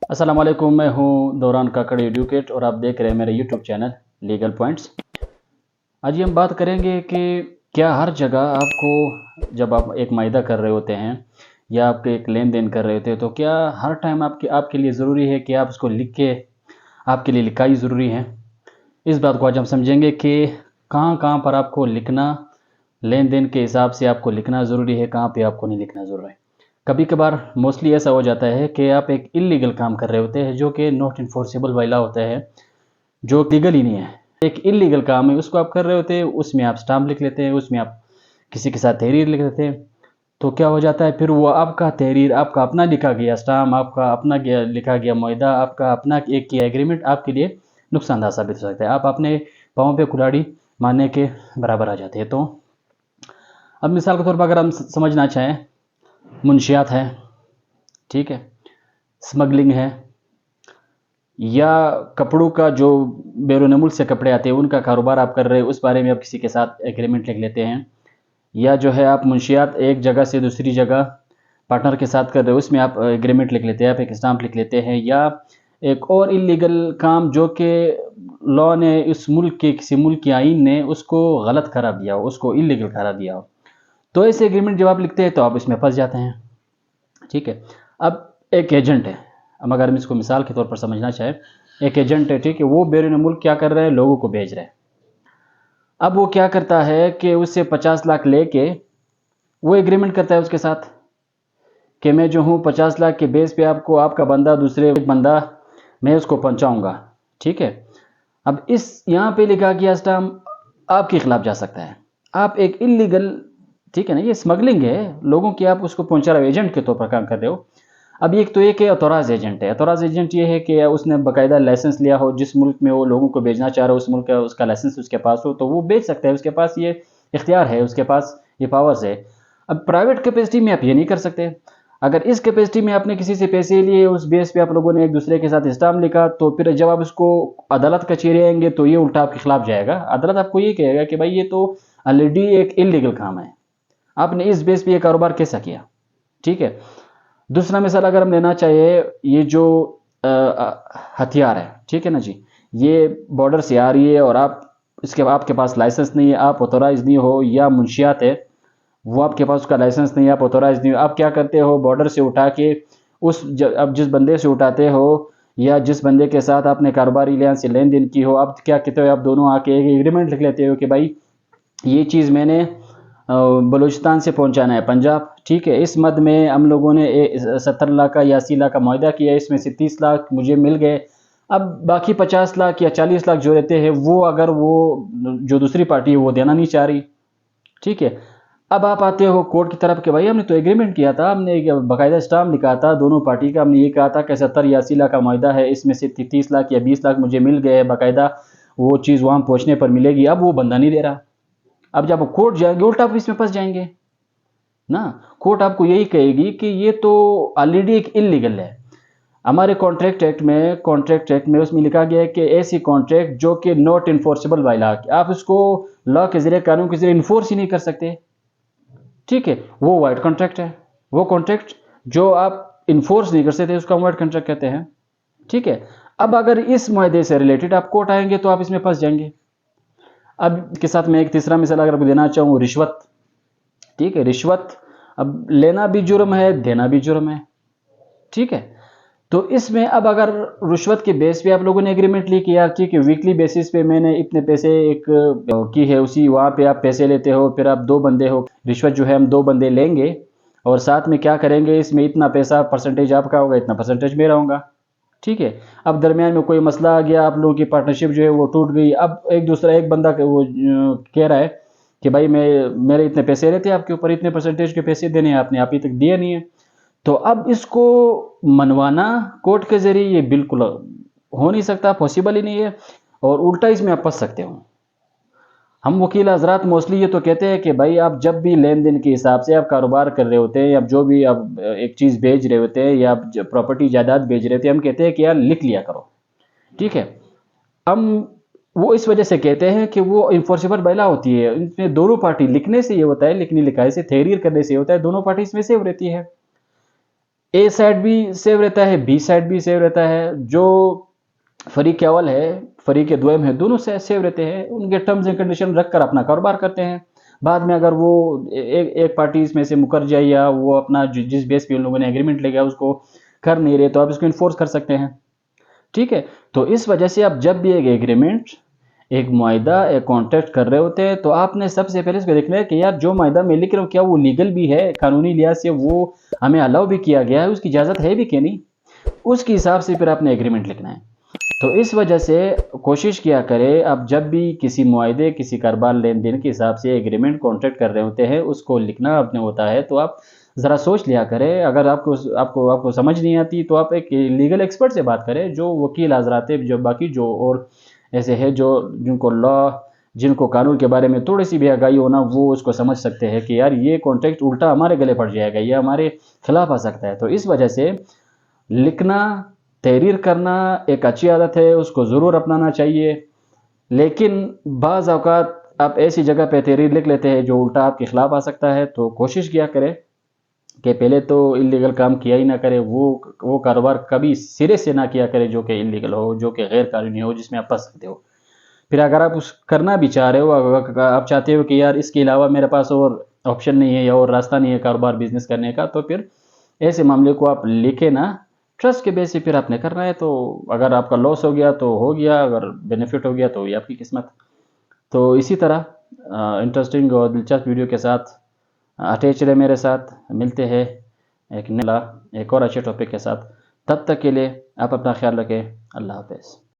अस्सलाम वालेकुम, मैं हूं दौरान काकड़ एडुकेट और आप देख रहे हैं मेरे यूट्यूब चैनल लीगल पॉइंट्स। आज हम बात करेंगे कि क्या हर जगह आपको जब आप एक मायदा कर रहे होते हैं या आप एक लेन देन कर रहे होते हैं तो क्या हर टाइम आपके लिए ज़रूरी है कि आप उसको लिख के आपके लिए लिखाई ज़रूरी है। इस बात को आज हम समझेंगे कि कहाँ कहाँ पर आपको लिखना, लेन देन के हिसाब से आपको लिखना ज़रूरी है, कहाँ पे आपको नहीं लिखना ज़रूरी है। कभी कभार मोस्टली ऐसा हो जाता है कि आप एक इलीगल काम कर रहे होते हैं जो कि नॉट इन्फोर्सेबल वाइला होता है, जो लीगल ही नहीं है। एक इलीगल काम है उसको आप कर रहे होते हैं, उसमें आप स्टाम्प लिख लेते हैं, उसमें आप किसी के साथ तहरीर लिख लेते हैं। तो क्या हो जाता है फिर वो आपका तहरीर, आपका अपना लिखा गया स्टाम्प, आपका अपना लिखा गया मुआहदा, आपका अपना एक किया एग्रीमेंट आपके लिए नुकसानदायक साबित हो सकता है। आप अपने पाँव पे कुल्हाड़ी मारने के बराबर आ जाते हैं। तो अब मिसाल के तौर पर अगर हम समझना चाहें, मुंशियात है, ठीक है, स्मगलिंग है, या कपड़ों का जो बैरून मुल्क से कपड़े आते हैं उनका कारोबार आप कर रहे हैं, उस बारे में आप किसी के साथ एग्रीमेंट लिख लेते हैं, या जो है आप मुंशियात एक जगह से दूसरी जगह पार्टनर के साथ कर रहे हो उसमें आप एग्रीमेंट लिख लेते हैं, आप एक स्टाम्प लिख लेते हैं, या एक और इलीगल काम जो कि लॉ ने इस मुल्क के किसी मुल्क के आइन ने उसको गलत करार दिया हो, उसको इलीगल करार दिया हो, तो ऐसे एग्रीमेंट जब आप लिखते हैं तो आप इसमें फंस जाते हैं। ठीक है। अब एक एजेंट है, अब अगर हम इसको मिसाल के तौर पर समझना चाहें, एक एजेंट है, ठीक है, वो बैरून मुल्क क्या कर रहे हैं, लोगों को भेज रहे हैं। अब वो क्या करता है कि उससे 50 लाख लेके वो एग्रीमेंट करता है उसके साथ कि मैं जो हूँ 50 लाख के बेस पे आपको आपका बंदा दूसरे बंदा मैं उसको पहुँचाऊँगा। ठीक है। अब इस यहाँ पे लिखा गया स्टाम्प आपके खिलाफ जा सकता है, आप एक इलीगल, ठीक है ना, ये स्मगलिंग है, लोगों की आप उसको पहुंचा रहे हो, एजेंट के तौर पर काम कर रहे हो। अब एक तो एक है ऑथोराइज एजेंट है। ऑथोराइज एजेंट ये है कि उसने बाकायदा लाइसेंस लिया हो, जिस मुल्क में वो लोगों को भेजना चाह रहा हो उस मुल्क का उसका लाइसेंस उसके पास हो तो वो बेच सकता है, उसके पास ये इख्तियार है, उसके पास ये पावर्स है। अब प्राइवेट कैपेसिटी में आप ये नहीं कर सकते। अगर इस कैपेसिटी में आपने किसी से पैसे लिए, उस बेस पे आप लोगों ने एक दूसरे के साथ स्टाम्प लिखा, तो फिर जब आप इसको अदालत कचहरी आएंगे तो ये उल्टा आपके खिलाफ जाएगा। अदालत आपको ये कहेगा कि भाई ये तो ऑलरेडी एक इलीगल काम है, आपने इस बेस पे ये कारोबार कैसा किया। ठीक है। दूसरा मिसाल अगर हम लेना चाहिए, ये जो हथियार है, ठीक है ना जी, ये बॉर्डर से आ रही है और आप इसके आपके पास लाइसेंस नहीं है, आप ऑथोराइज नहीं हो, या मुंशियात है वो आपके पास उसका लाइसेंस नहीं है, आप ऑथोराइज नहीं हो, आप क्या करते हो, बॉर्डर से उठा के अब जिस बंदे से उठाते हो या जिस बंदे के साथ आपने कारोबारी लिहाज से लेन देन की हो, आप क्या कहते हो, आप दोनों आके एक एग्रीमेंट लिख लेते हो कि भाई ये चीज़ मैंने बलूचिस्तान से पहुंचाना है पंजाब। ठीक है। इस मद में हम लोगों ने 70 लाख का या 80 लाख का मुआहदा किया, इसमें से 30 लाख मुझे मिल गए। अब बाकी 50 लाख या 40 लाख जो रहते हैं वो अगर वो जो दूसरी पार्टी है वो देना नहीं चाह रही, ठीक है, अब आप आते हो कोर्ट की तरफ कि भाई हमने तो एग्रीमेंट किया था, हमने एक बाकायदा स्टाम्प लिखा था दोनों पार्टी का, हमने ये कहा था कि 70 या 80 लाख का मुआहदा है, इसमें से 30 लाख या 20 लाख मुझे मिल गए, बाकायदा वो चीज़ वहाँ पहुँचने पर मिलेगी। अब वो बंदा नहीं दे रहा। अब जब आप कोर्ट जाएंगे उल्टा आप इसमें फंस जाएंगे ना। कोर्ट आपको यही कहेगी कि ये तो ऑलरेडी एक इलीगल है। हमारे कॉन्ट्रैक्ट एक्ट में उसमें लिखा गया है कि ऐसी कॉन्ट्रैक्ट जो कि नॉट इन्फोर्सेबल बाय लॉ, आप उसको लॉ के जरिए, कानून के जरिए इन्फोर्स ही नहीं कर सकते। ठीक है। वो वाइड कॉन्ट्रैक्ट है, वो कॉन्ट्रैक्ट जो आप इन्फोर्स नहीं कर सकते उसका वाइड कॉन्ट्रैक्ट कहते हैं। ठीक है। अब अगर इस मुआहदे से रिलेटेड आप कोर्ट आएंगे तो आप इसमें फंस जाएंगे। अब इसके साथ मैं एक तीसरा मिसाल अगर आपको देना चाहूँ, रिश्वत। ठीक है। रिश्वत अब लेना भी जुर्म है, देना भी जुर्म है। ठीक है। तो इसमें अब अगर रिश्वत के बेस पे आप लोगों ने एग्रीमेंट ली कि यार ठीक है, वीकली बेसिस पे मैंने इतने पैसे एक की है, उसी वहाँ पे आप पैसे लेते हो, फिर आप 2 बंदे हो, रिश्वत जो है हम 2 बंदे लेंगे और साथ में क्या करेंगे, इसमें इतना पैसा परसेंटेज आपका होगा, इतना परसेंटेज मेरा होगा। ठीक है। अब दरमियान में कोई मसला आ गया, आप लोगों की पार्टनरशिप जो है वो टूट गई। अब एक बंदा वो कह रहा है कि भाई मेरे इतने पैसे रहते हैं, आपके ऊपर इतने परसेंटेज के पैसे देने हैं, आपने अभी तक दिए नहीं है। तो अब इसको मनवाना कोर्ट के जरिए ये बिल्कुल हो नहीं सकता, पॉसिबल ही नहीं है, और उल्टा इसमें आप फंस सकते हो। हम वकील हजरात मोस्टली ये तो कहते हैं कि भाई आप जब भी लेन देन के हिसाब से आप कारोबार कर रहे होते हैं, या जो भी आप एक चीज़ बेच रहे होते हैं या आप प्रॉपर्टी जायदाद बेच रहे होते हैं, हम कहते हैं कि यार लिख लिया करो। ठीक है। हम वो इस वजह से कहते हैं कि वो इन्फोर्सेबल बाय लॉ होती है, इसमें दोनों पार्टी लिखने से ये होता है, लिखने लिखाई से, तहरीर करने से होता है, दोनों पार्टी इसमें सेव रहती है। اے سائڈ بھی سیو رہتا ہے، بی سائڈ بھی سیو رہتا ہے، جو فریق اول ہے فریق دوم ہے دونوں سے سیو رہتے ہیں، ان کے ٹرمز اینڈ کنڈیشن رکھ کر اپنا کاروبار کرتے ہیں۔ بعد میں اگر وہ ایک پارٹی اس میں سے مکر جائے یا وہ اپنا جس بیس پہ ان لوگوں نے ایگریمنٹ لے گیا اس کو کر نہیں رہے تو آپ اس کو انفورس کر سکتے ہیں، ٹھیک ہے۔ تو اس وجہ سے آپ جب بھی ایک ایگریمنٹ، ایک معاہدہ، ایک کانٹریکٹ کر رہے ہوتے ہیں تو آپ نے سب سے پہلے اس کو دیکھنا ہے کہ یار جو معاہدہ میں لکھ رہا ہوں کیا وہ لیگل بھی ہے، قانونی لحاظ سے وہ ہمیں الاؤ بھی کیا گیا ہے، اس کی اجازت ہے بھی کہ نہیں، اس کے حساب سے پھر آپ نے ایگریمنٹ لکھنا ہے۔ تو اس وجہ سے کوشش کیا کرے آپ جب بھی کسی معاہدے، کسی کاروبار لین دین کے حساب سے ایگریمنٹ کانٹریکٹ کر رہے ہوتے ہیں اس کو لکھنا اپنے ہوتا ہے، تو آپ ذرا سوچ لیا کرے۔ اگر آپ کو سمجھ نہیں آتی تو آپ ایک لیگل ایکسپرٹ سے بات کریں، جو وکیل حضرات جو باقی جو اور ایسے ہیں جو جن کو جن کو قانون کے بارے میں تھوڑی سی بھی آگاہی ہونا، وہ اس کو سمجھ سکتے ہیں کہ یار یہ کانٹریکٹ الٹا ہمارے گلے پڑ جائے گا، یہ ہمارے خلاف آ سکتا ہے۔ تو اس وجہ سے لکھنا، تحریر کرنا ایک اچھی عادت ہے، اس کو ضرور اپنانا چاہیے، لیکن بعض اوقات آپ ایسی جگہ پہ تحریر لکھ لیتے ہیں جو الٹا آپ کے خلاف آ سکتا ہے۔ تو کوشش کیا کرے کہ پہلے تو انلیگل کام کیا ہی نہ کرے، وہ کاروبار کبھی سرے سے نہ کیا کرے جو کہ انلیگل ہو، جو کہ غیر قانونی ہو، جس میں آپ پھنس سکتے ہو۔ پھر اگر آپ اس کرنا بھی چاہ رہے ہو، آپ چاہتے ہو کہ یار اس کے علاوہ میرے پاس اور آپشن نہیں ہے یا اور راستہ نہیں ہے کاروبار بزنس کرنے کا، تو پھر ایسے معاملے کو آپ لکھے نا، ٹرسٹ کے بیس سے پھر آپ نے کرنا ہے۔ تو اگر آپ کا لاس ہو گیا تو ہو گیا، اگر بینیفٹ ہو گیا تو یہ آپ کی قسمت۔ تو اسی طرح انٹرسٹنگ اور دلچسپ ویڈیو کے ساتھ اٹیچ رہے میرے ساتھ، ملتے ہیں ایک اور اچھے ٹاپک کے ساتھ۔ تب تک کے لیے آپ اپنا خیال رکھیں، اللہ حافظ۔